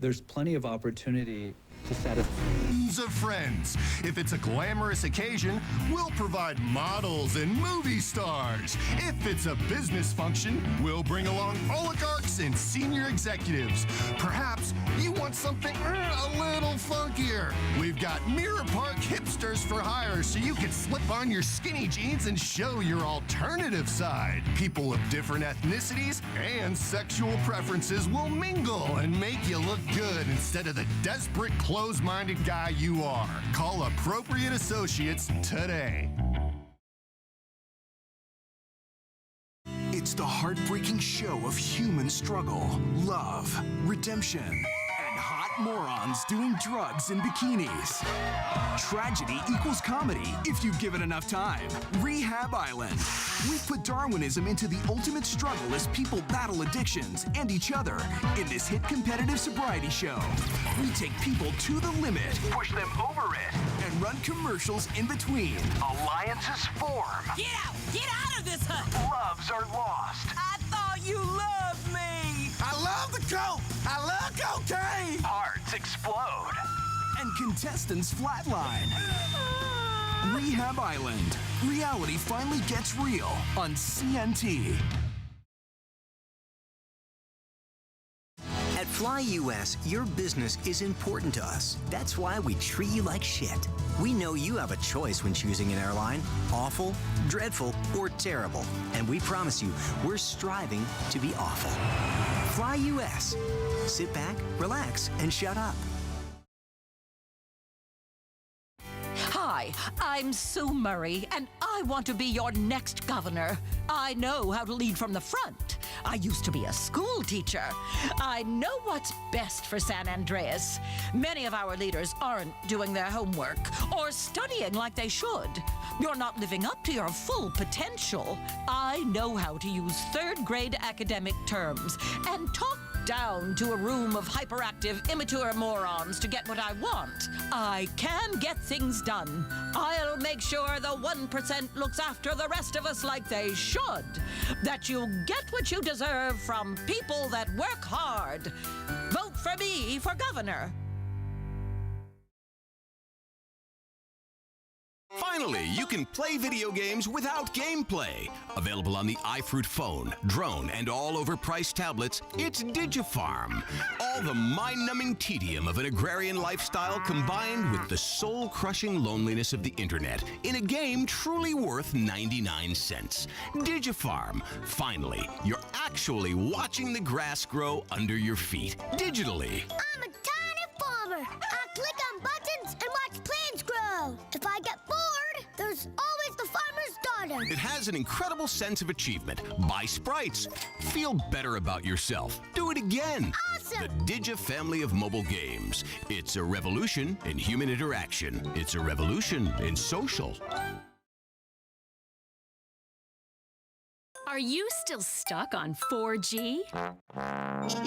there's plenty of opportunity to satisfy Of friends. If it's a glamorous occasion, we'll provide models and movie stars. If it's a business function, we'll bring along oligarchs and senior executives. Perhaps you want something a little funkier. We've got Mirror Park hipsters for hire so you can slip on your skinny jeans and show your alternative side. People of different ethnicities and sexual preferences will mingle and make you look good instead of the desperate, close-minded guy you are. Call Appropriate Associates today. It's the heartbreaking show of human struggle, love, redemption, and hot morons doing drugs in bikinis. Tragedy equals comedy if you give it enough time. Rehab Island. We've put Darwinism into the ultimate struggle as people battle addictions and each other in this hit competitive sobriety show. We take people to the limit, push them over it, and run commercials in between. Alliances form. Get out! Get out of this hut! Loves are lost. I thought you loved me! I love the coke! I love cocaine! Hearts explode. And contestants flatline. Rehab Island. Reality finally gets real on CNT. At Fly US, your business is important to us. That's why we treat you like shit. We know you have a choice when choosing an airline: awful, dreadful, or terrible. And we promise you, we're striving to be awful. Fly US. Sit back, relax, and shut up. Hi, I'm Sue Murray, and I want to be your next governor. I know how to lead from the front. I used to be a school teacher. I know what's best for San Andreas. Many of our leaders aren't doing their homework or studying like they should. You're not living up to your full potential. I know how to use third-grade academic terms and talk down to a room of hyperactive, immature morons to get what I want. I can get things done. I'll make sure the 1% looks after the rest of us like they should. That you get what you deserve from people that work hard. Vote for me for governor. Finally, you can play video games without gameplay. Available on the iFruit phone, drone, and all overpriced tablets, it's DigiFarm. All the mind-numbing tedium of an agrarian lifestyle combined with the soul-crushing loneliness of the internet in a game truly worth 99 cents. DigiFarm. Finally, you're actually watching the grass grow under your feet, digitally. I'm a tiny farmer. I click on buttons and watch plants grow. If I get bored, there's always the farmer's daughter. It has an incredible sense of achievement. Buy sprites. Feel better about yourself. Do it again. Awesome! The Digi family of mobile games. It's a revolution in human interaction. It's a revolution in social. Are you still stuck on 4G?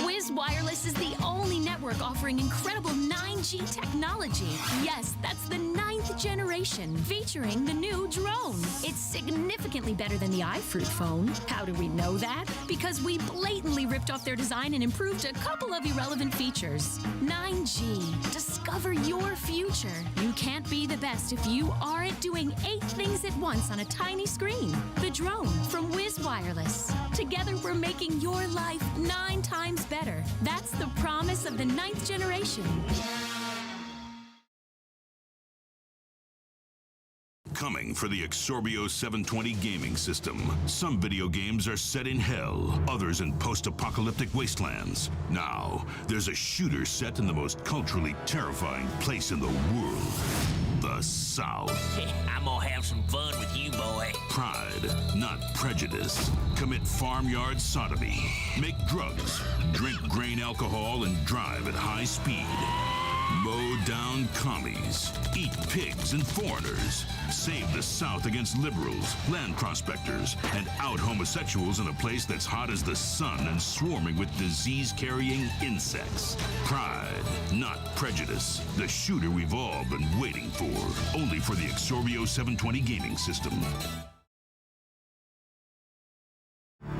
Wiz Wireless is the only network offering incredible 9G technology. Yes, that's the 9th generation, featuring the new drone. It's significantly better than the iFruit phone. How do we know that? Because we blatantly ripped off their design and improved a couple of irrelevant features. 9G. Discover your future. You can't be the best if you aren't doing 8 things at once on a tiny screen. The drone from Wiz Wireless. Together, we're making your life 9 times better. That's the promise of the 9th generation. Coming for the Exorbio 720 gaming system. Some video games are set in hell, others in post-apocalyptic wastelands. Now, there's a shooter set in the most culturally terrifying place in the world. The South. I'm gonna have some fun with you, boy. Pride, not prejudice. Commit farmyard sodomy. Make drugs. Drink grain alcohol and drive at high speed. Mow down commies. Eat pigs and foreigners. Save the South against liberals, land prospectors, and out homosexuals in a place that's hot as the sun and swarming with disease-carrying insects. Pride, not prejudice. The shooter we've all been waiting for. Only for the Exorbio 720 gaming system.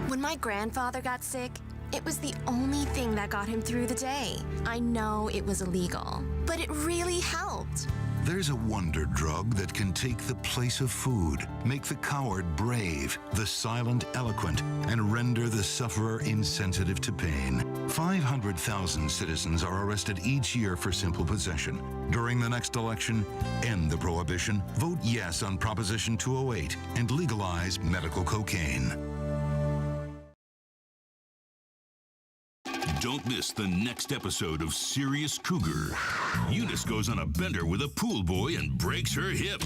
When my grandfather got sick, It was the only thing that got him through the day. I know it was illegal, but it really helped. There's a wonder drug that can take the place of food, make the coward brave, the silent eloquent, and render the sufferer insensitive to pain. 500,000 citizens are arrested each year for simple possession. During the next election, end the prohibition, vote yes on Proposition 208, and legalize medical cocaine. Don't miss the next episode of Serious Cougar. Eunice goes on a bender with a pool boy and breaks her hip.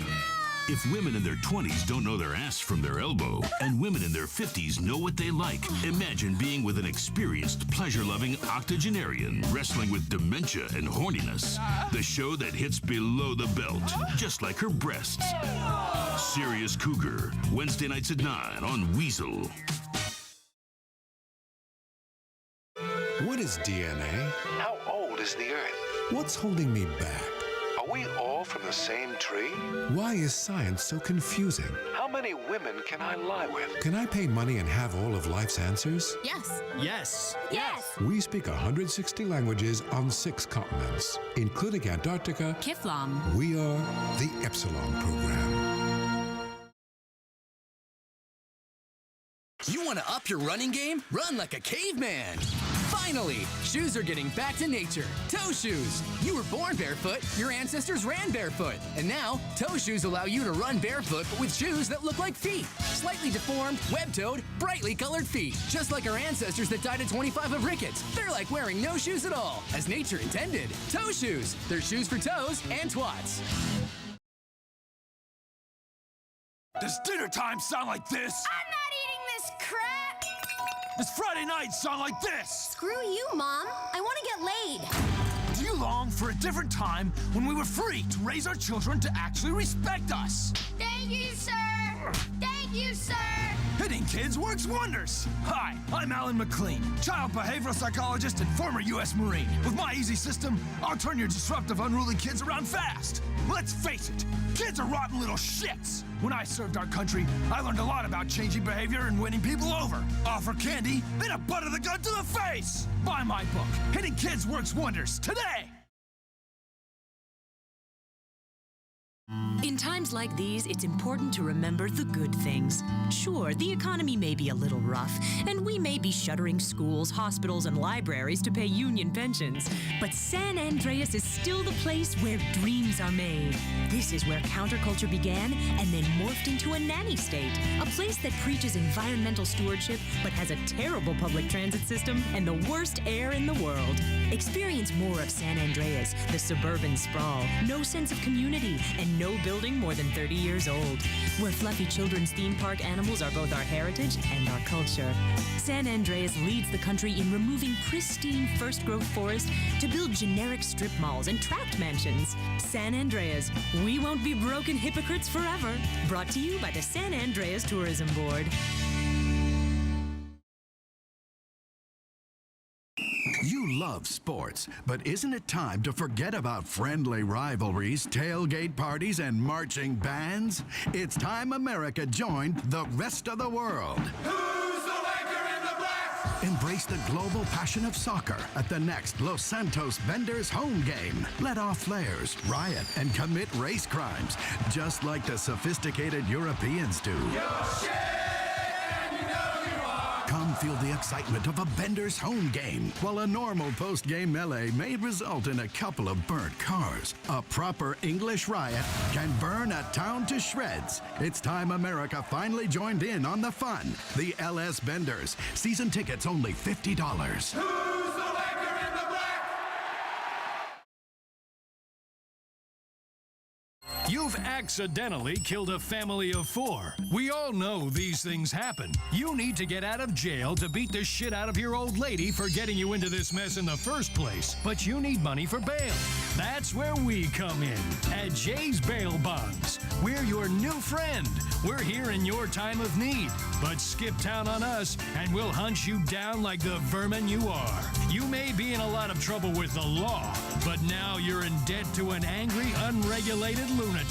If women in their 20s don't know their ass from their elbow, and women in their 50s know what they like, imagine being with an experienced, pleasure-loving octogenarian wrestling with dementia and horniness. The show that hits below the belt, just like her breasts. Serious Cougar, Wednesday nights at 9 on Weasel. What is DNA? How old is the Earth? What's holding me back? Are we all from the same tree? Why is science so confusing? How many women can I lie with? Can I pay money and have all of life's answers? Yes. Yes. Yes. We speak 160 languages on 6 continents, including Antarctica. Kiflam. We are the Epsilon Program. You want to up your running game? Run like a caveman. Finally, shoes are getting back to nature. Toe shoes. You were born barefoot, your ancestors ran barefoot. And now, toe shoes allow you to run barefoot, but with shoes that look like feet. Slightly deformed, web-toed, brightly colored feet. Just like our ancestors that died at 25 of rickets. They're like wearing no shoes at all, as nature intended. Toe shoes. They're shoes for toes and twats. Does dinner time sound like this? I'm not eating this crap! Does Friday night sound like this? Screw you, Mom. I want to get laid. Do you long for a different time when we were free to raise our children to actually respect us? Thank you, sir! Thank you, sir! Hitting kids works wonders. Hi, I'm Alan McLean, child behavioral psychologist and former U.S. Marine. With my easy system, I'll turn your disruptive, unruly kids around fast. Let's face it, kids are rotten little shits. When I served our country, I learned a lot about changing behavior and winning people over. Offer candy, then a butt of the gun to the face. Buy my book, Hitting Kids Works Wonders, today. In times like these, it's important to remember the good things. Sure, the economy may be a little rough, and we may be shuttering schools, hospitals, and libraries to pay union pensions. But San Andreas is still the place where dreams are made. This is where counterculture began and then morphed into a nanny state. A place that preaches environmental stewardship, but has a terrible public transit system and the worst air in the world. Experience more of San Andreas, the suburban sprawl, no sense of community, and no building more than 30 years old, where fluffy children's theme park animals are both our heritage and our culture. San Andreas leads the country in removing pristine first-growth forest to build generic strip malls and tract mansions. San Andreas, we won't be broken hypocrites forever. Brought to you by the San Andreas Tourism Board. You love sports, but isn't it time to forget about friendly rivalries, tailgate parties, and marching bands? It's time America joined the rest of the world. Who's the Laker in the black? Embrace the global passion of soccer at the next Los Santos Vendors home game. Let off flares, riot, and commit race crimes, just like the sophisticated Europeans do. Come feel the excitement of a Bender's home game. While a normal post-game melee may result in a couple of burnt cars, a proper English riot can burn a town to shreds. It's time America finally joined in on the fun. The LS Benders. Season tickets only $50. You've accidentally killed a family of 4. We all know these things happen. You need to get out of jail to beat the shit out of your old lady for getting you into this mess in the first place. But you need money for bail. That's where we come in. At Jay's Bail Bonds. We're your new friend. We're here in your time of need. But skip town on us and we'll hunt you down like the vermin you are. You may be in a lot of trouble with the law, but now you're in debt to an angry, unregulated lunatic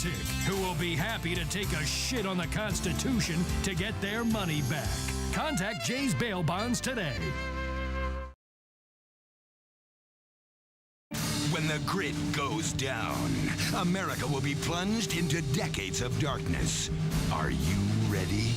who will be happy to take a shit on the Constitution to get their money back. Contact Jay's Bail Bonds today. When the grid goes down, America will be plunged into decades of darkness. Are you ready?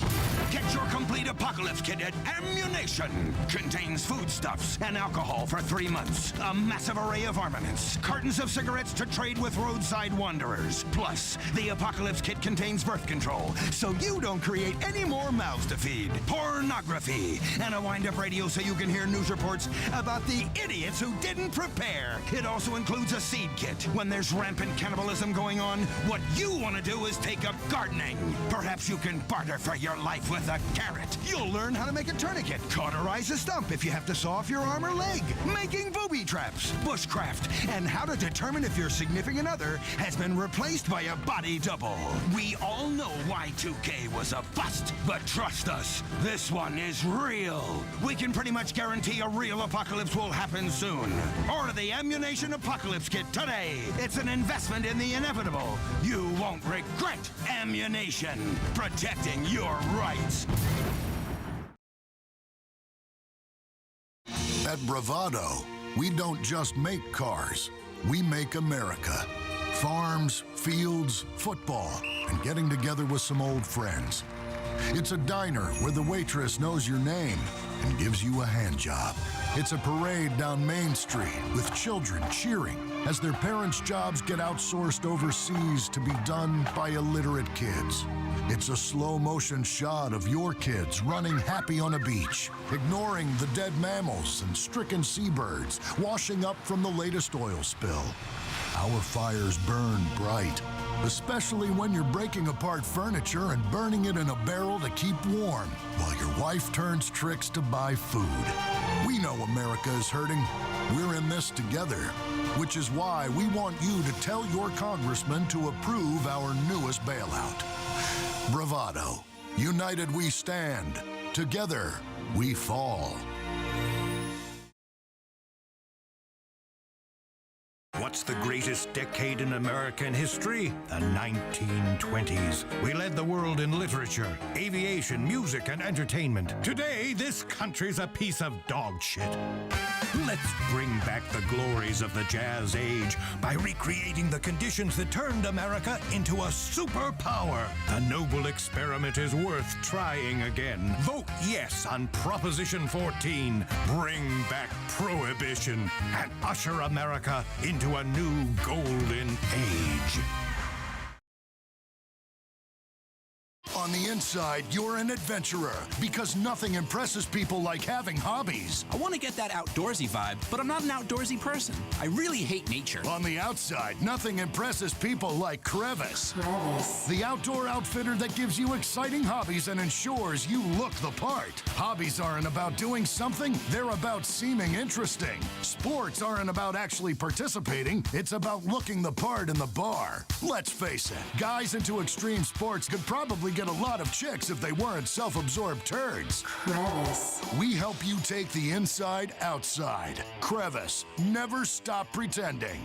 Get your complete apocalypse kit at Ammunition. Contains foodstuffs and alcohol for 3 months. A massive array of armaments. Cartons of cigarettes to trade with roadside wanderers. Plus, the apocalypse kit contains birth control, so you don't create any more mouths to feed. Pornography. And a wind-up radio so you can hear news reports about the idiots who didn't prepare. It also includes a seed kit. When there's rampant cannibalism going on, what you want to do is take up gardening. Perhaps you can barter for your life with a carrot. You'll learn how to make a tourniquet, cauterize a stump if you have to saw off your arm or leg, making booby traps, bushcraft, and how to determine if your significant other has been replaced by a body double. We all know Y2K was a bust, but trust us, this one is real. We can pretty much guarantee a real apocalypse will happen soon. Order the Ammunition Apocalypse Kit today. It's an investment in the inevitable. You won't regret Ammunition, protecting your rights. At Bravado, we don't just make cars, we make America. Farms, fields, football, and getting together with some old friends. It's a diner where the waitress knows your name and gives you a hand job. It's a parade down Main Street with children cheering as their parents' jobs get outsourced overseas to be done by illiterate kids. It's a slow-motion shot of your kids running happy on a beach, ignoring the dead mammals and stricken seabirds washing up from the latest oil spill. Our fires burn bright, especially when you're breaking apart furniture and burning it in a barrel to keep warm while your wife turns tricks to buy food. We know America is hurting. We're in this together, which is why we want you to tell your congressman to approve our newest bailout. Bravado. United we stand. Together we fall. What's the greatest decade in American history? The 1920s. We led the world in literature, aviation, music, and entertainment. Today, this country's a piece of dog shit. Let's bring back the glories of the jazz age by recreating the conditions that turned America into a superpower. The noble experiment is worth trying again. Vote yes on Proposition 14. Bring back prohibition and usher America into a new golden age. On the inside, you're an adventurer because nothing impresses people like having hobbies. I want to get that outdoorsy vibe, but I'm not an outdoorsy person. I really hate nature. On the outside, nothing impresses people like Crevice. The outdoor outfitter that gives you exciting hobbies and ensures you look the part. Hobbies aren't about doing something, they're about seeming interesting. Sports aren't about actually participating, it's about looking the part in the bar. Let's face it, guys into extreme sports could probably get a lot of chicks if they weren't self-absorbed turds. Crevice. We help you take the inside outside. Crevice. Never stop pretending.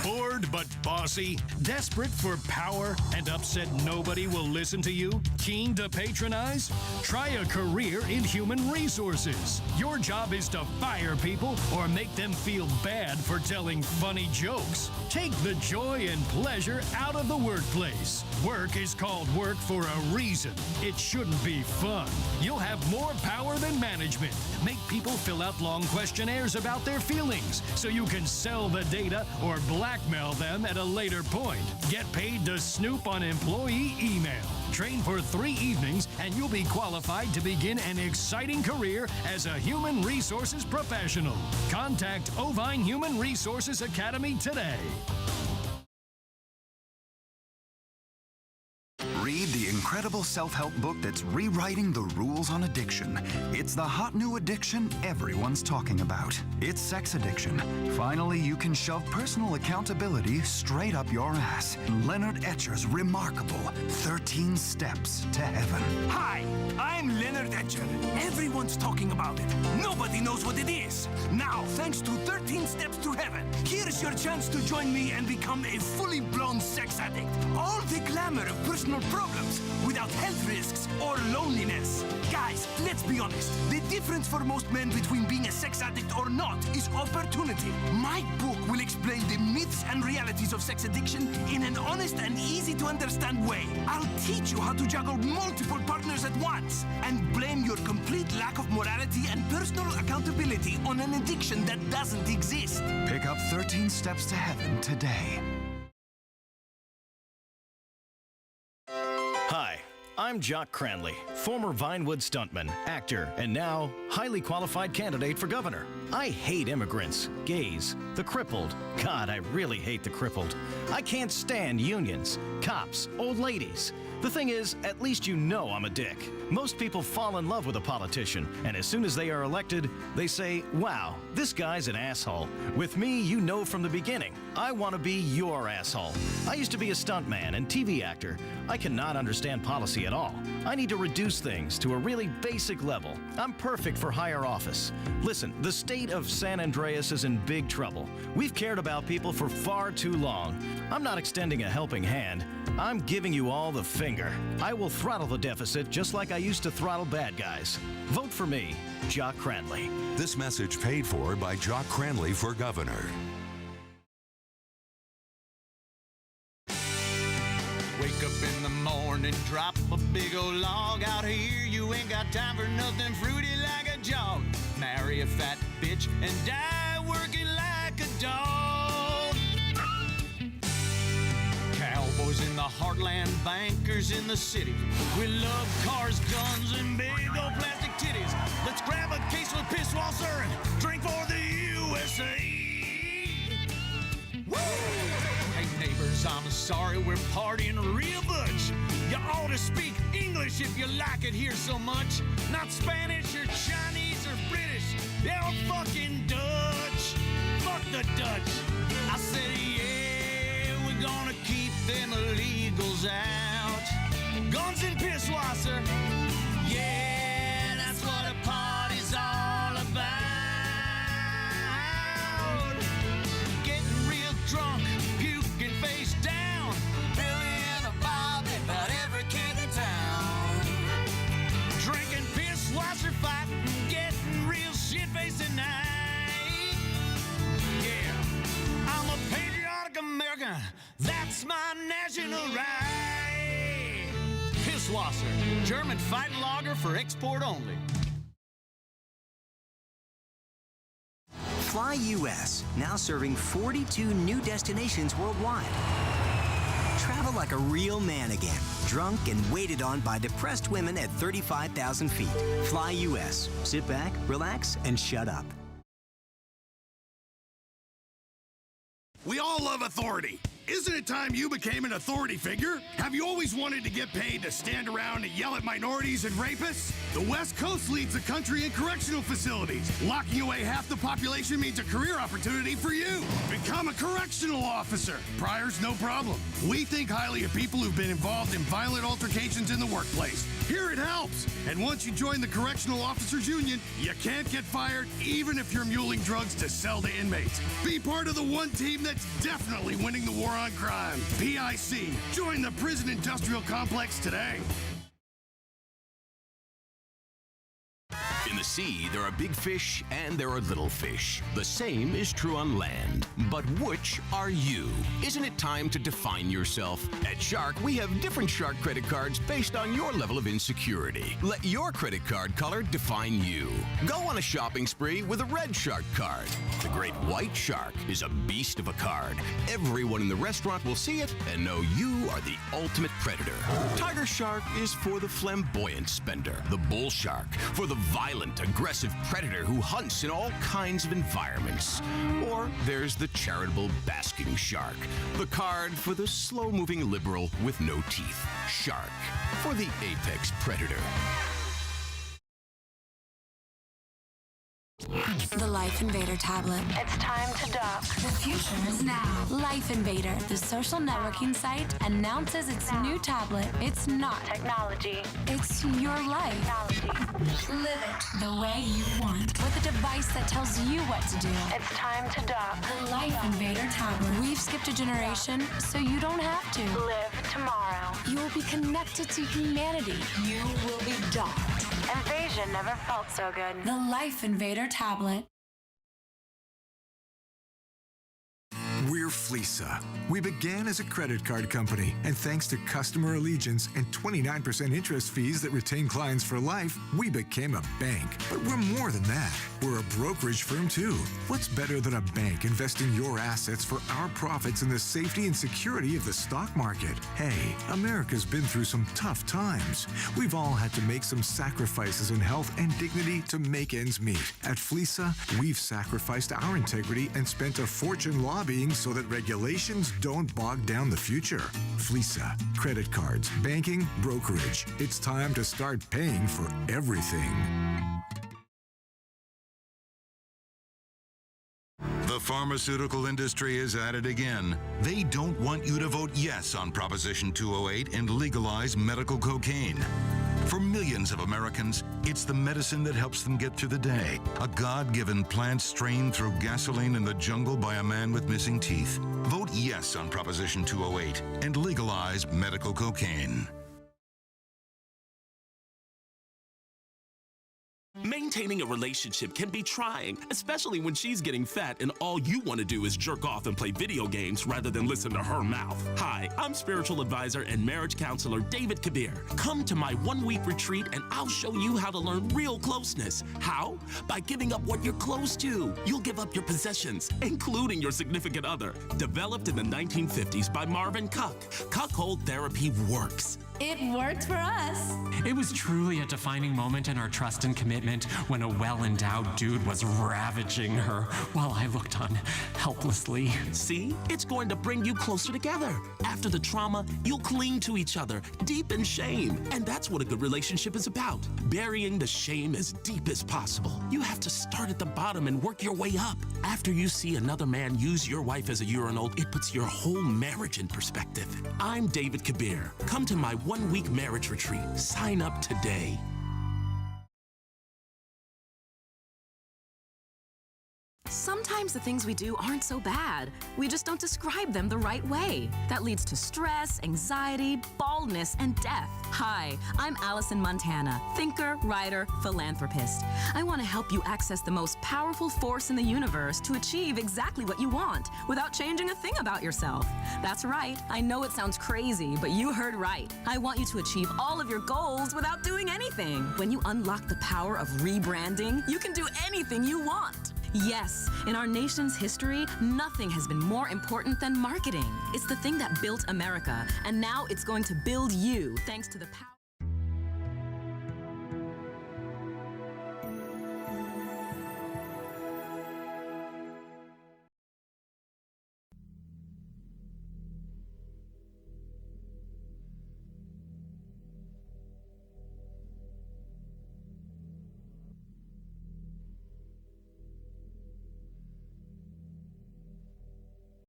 Bored but bossy? Desperate for power and upset nobody will listen to you? Keen to patronize? Try a career in human resources. Your job is to fire people or make them feel bad for telling funny jokes. Take the joy and pleasure out of the workplace. Work is called work for a reason. It shouldn't be fun. You'll have more power than management. Make people fill out long questionnaires about their feelings so you can sell the data or blackmail them at a later point. Get paid to snoop on employee email. Train for 3 evenings and you'll be qualified to begin an exciting career as a human resources professional. Contact Ovine Human Resources Academy today. Read the incredible self-help book that's rewriting the rules on addiction. It's the hot new addiction everyone's talking about. It's sex addiction. Finally, you can shove personal accountability straight up your ass. Leonard Etcher's remarkable 13 Steps to Heaven. Hi, I'm Leonard Etcher. Everyone's talking about it. Nobody knows what it is. Now, thanks to 13 Steps to Heaven, here's your chance to join me and become a fully blown sex addict. All the glamour of personal problems without health risks or loneliness. Guys, let's be honest. The difference for most men between being a sex addict or not is opportunity. My book will explain the myths and realities of sex addiction in an honest and easy to understand way. I'll teach you how to juggle multiple partners at once and blame your complete lack of morality and personal accountability on an addiction that doesn't exist. Pick up 13 Steps to Heaven today. Hi, I'm Jock Cranley, former Vinewood stuntman, actor, and now highly qualified candidate for governor. I hate immigrants, gays, the crippled. God, I really hate the crippled. I can't stand unions, cops, old ladies. The thing is, at least you know I'm a dick. Most people fall in love with a politician, and as soon as they are elected, they say, wow, this guy's an asshole. With me, you know from the beginning, I want to be your asshole. I used to be a stuntman and TV actor. I cannot understand policy at all. I need to reduce things to a really basic level. I'm perfect for higher office. Listen, the state of San Andreas is in big trouble. We've cared about people for far too long. I'm not extending a helping hand. I'm giving you all the finger. I will throttle the deficit just like I used to throttle bad guys. Vote for me, Jock Cranley. This message paid for by Jock Cranley for governor. Wake up in the morning, drop a big old log out here. You ain't got time for nothing fruity like a jog. Marry a fat bitch and die working like a dog. Cowboys in the heartland, bankers in the city. We love cars, guns, and big old plastic titties. Let's grab a case of Pisswasser and drink for the USA. Woo! Hey neighbors, I'm sorry, we're partying real butch. You ought to speak English if you like it here so much. Not Spanish or Chinese or British, or fucking Dutch. Fuck the Dutch. I said, yeah, we're gonna keep them illegals out. Guns and Pisswasser, yeah, that's what a party's all about. Getting real drunk, puking face down. Billy and a Bobby, about every kid in town. Drinking Pisswasser, fighting, getting real shit-faced at night. Yeah, I'm a patriotic American. That's my national right. Pisswasser, German fighting lager for export only. Fly US, now serving 42 new destinations worldwide. Travel like a real man again, drunk and waited on by depressed women at 35,000 feet. Fly US. Sit back, relax, and shut up. We all love authority. Isn't it time you became an authority figure? Have you always wanted to get paid to stand around and yell at minorities and rapists? The West Coast leads the country in correctional facilities. Locking away half the population means a career opportunity for you. Become a correctional officer. Priors, no problem. We think highly of people who've been involved in violent altercations in the workplace. Here it helps. And once you join the Correctional Officers Union, you can't get fired even if you're muling drugs to sell to inmates. Be part of the one team that's definitely winning the war on crime. PIC. Join the prison industrial complex today. In the sea, there are big fish and there are little fish. The same is true on land. But which are you? Isn't it time to define yourself? At Shark, we have different Shark credit cards based on your level of insecurity. Let your credit card color define you. Go on a shopping spree with a red Shark card. The great white Shark is a beast of a card. Everyone in the restaurant will see it and know you are the ultimate predator. Tiger Shark is for the flamboyant spender. The Bull Shark for the violent, aggressive predator who hunts in all kinds of environments. Or there's the charitable basking shark, the card for the slow-moving liberal with no teeth. Shark for the apex predator. The Life Invader tablet. It's time to dock. The future is now. Life Invader, the social networking site, announces its new tablet. It's not technology. It's your life. Technology. Live it the way you want. With a device that tells you what to do. It's time to dock. The Life Invader tablet. We've skipped a generation, so you don't have to. Live tomorrow. You will be connected to humanity. You will be docked. Invasion never felt so good. The Life Invader tablet. We're Fleesa. We began as a credit card company, and thanks to customer allegiance and 29% interest fees that retain clients for life, we became a bank. But we're more than that. We're a brokerage firm, too. What's better than a bank investing your assets for our profits in the safety and security of the stock market? Hey, America's been through some tough times. We've all had to make some sacrifices in health and dignity to make ends meet. At Fleesa, we've sacrificed our integrity and spent a fortune lobbying so that regulations don't bog down the future. Fleesa, credit cards, banking, brokerage. It's time to start paying for everything. The pharmaceutical industry is at it again. They don't want you to vote yes on Proposition 208 and legalize medical cocaine. For millions of Americans, it's the medicine that helps them get through the day. A God-given plant strained through gasoline in the jungle by a man with missing teeth. Vote yes on Proposition 208 and legalize medical cocaine. Maintaining a relationship can be trying, especially when she's getting fat and all you want to do is jerk off and play video games rather than listen to her mouth. Hi, I'm spiritual advisor and marriage counselor David Kabir. Come to my one-week retreat and I'll show you how to learn real closeness. How? By giving up what you're close to. You'll give up your possessions, including your significant other. Developed in the 1950s by Marvin Cuck, cuckold therapy works. It worked for us. It was truly a defining moment in our trust and commitment when a well-endowed dude was ravaging her while I looked on helplessly. See? It's going to bring you closer together. After the trauma, you'll cling to each other, deep in shame. And that's what a good relationship is about. Burying the shame as deep as possible. You have to start at the bottom and work your way up. After you see another man use your wife as a urinal, it puts your whole marriage in perspective. I'm David Kabir. Come to my one-week marriage retreat. Sign up today. Sometimes the things we do aren't so bad. We just don't describe them the right way. That leads to stress, anxiety, baldness, and death. Hi, I'm Allison Montana, thinker, writer, philanthropist. I want to help you access the most powerful force in the universe to achieve exactly what you want without changing a thing about yourself. That's right. I know it sounds crazy, but you heard right. I want you to achieve all of your goals without doing anything. When you unlock the power of rebranding, you can do anything you want. Yes, in our nation's history, nothing has been more important than marketing. It's the thing that built America, and now it's going to build you, thanks to the power